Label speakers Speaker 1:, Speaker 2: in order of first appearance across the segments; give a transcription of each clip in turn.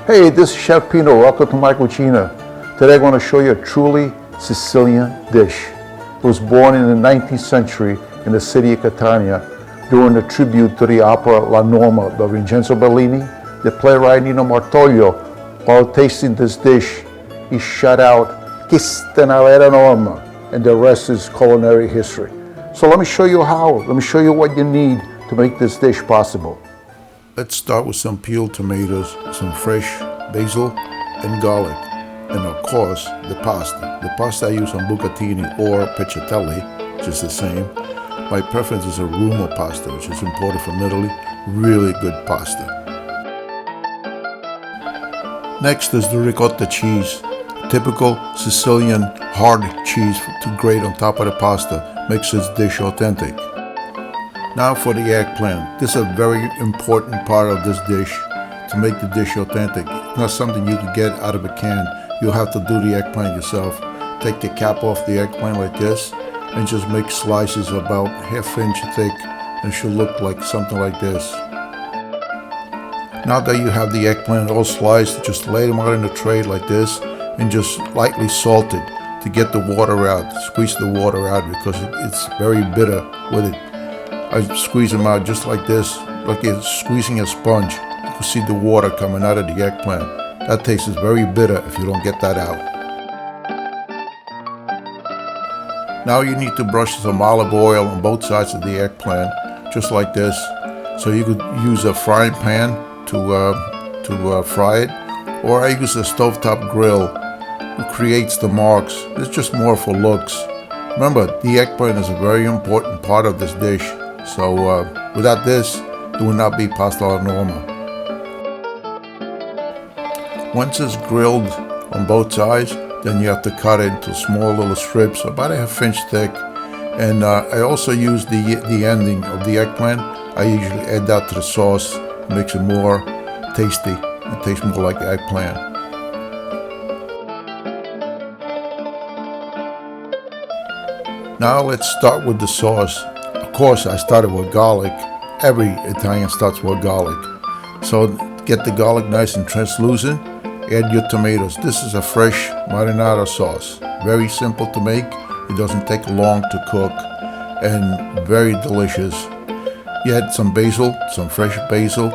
Speaker 1: Hey, this is Chef Pino. Welcome to my cucina. Today I'm going to show you a truly Sicilian dish. It was born in the 19th century in the city of Catania during the tribute to the opera La Norma by Vincenzo Bellini. The playwright Nino Martoglio, while tasting this dish, he shut out, "Questa è una vera Norma," and the rest is culinary history. So let me show you how. Let me show you what you need to make this dish possible.
Speaker 2: Let's start with some peeled tomatoes, some fresh basil and garlic, and of course the pasta. The pasta I use on bucatini or peccatelli, which is the same. My preference is a Roma pasta, which is imported from Italy. Really good pasta. Next is the ricotta cheese. Typical Sicilian hard cheese to grate on top of the pasta makes this dish authentic. Now for the eggplant. This is a very important part of this dish to make the dish authentic. It's not something you can get out of a can. You'll have to do the eggplant yourself. Take the cap off the eggplant like this and just make slices about ½ inch thick, and it should look like something like this. Now that you have the eggplant all sliced, just lay them out in a tray like this and just lightly salt it to get the water out. Squeeze the water out because it's very bitter with it. I squeeze them out just like this, like you're squeezing a sponge. You can see the water coming out of the eggplant. That taste is very bitter if you don't get that out. Now you need to brush some olive oil on both sides of the eggplant, just like this. So you could use a frying pan to fry it, or I use a stovetop grill. It creates the marks. It's just more for looks. Remember, the eggplant is a very important part of this dish. So without this, it would not be pasta alla Norma. Once it's grilled on both sides, then you have to cut it into small little strips, about ½ inch thick. And I also use the ending of the eggplant. I usually add that to the sauce. It makes it more tasty. It tastes more like eggplant. Now let's start with the sauce. Of course, I started with garlic. Every Italian starts with garlic. So get the garlic nice and translucent. Add your tomatoes. This is a fresh marinara sauce. Very simple to make. It doesn't take long to cook and very delicious. You add some basil, some fresh basil.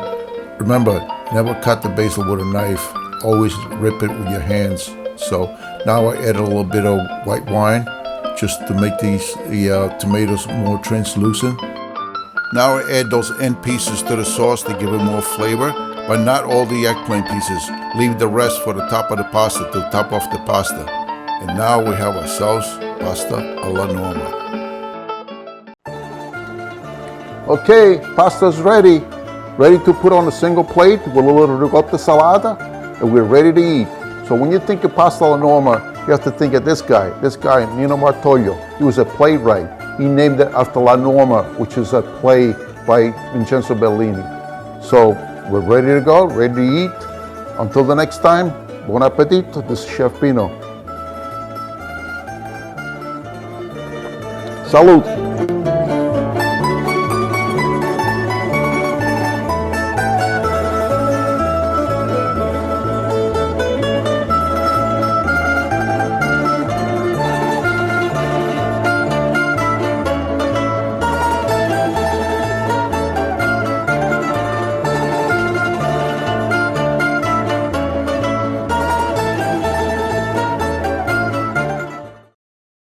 Speaker 2: Remember, never cut the basil with a knife. Always rip it with your hands. So now I add a little bit of white wine, just to make the tomatoes more translucent. Now I add those end pieces to the sauce to give it more flavor, but not all the eggplant pieces. Leave the rest for the top of the pasta to top off the pasta. And now we have ourselves pasta alla Norma.
Speaker 1: Okay, pasta's ready. Ready to put on a single plate with a little ricotta salata, and we're ready to eat. So when you think of pasta alla Norma, you have to think of this guy, Nino Martoglio. He was a playwright. He named it after La Norma, which is a play by Vincenzo Bellini. So we're ready to go, ready to eat. Until the next time, buon appetito. This is Chef Pino. Salud.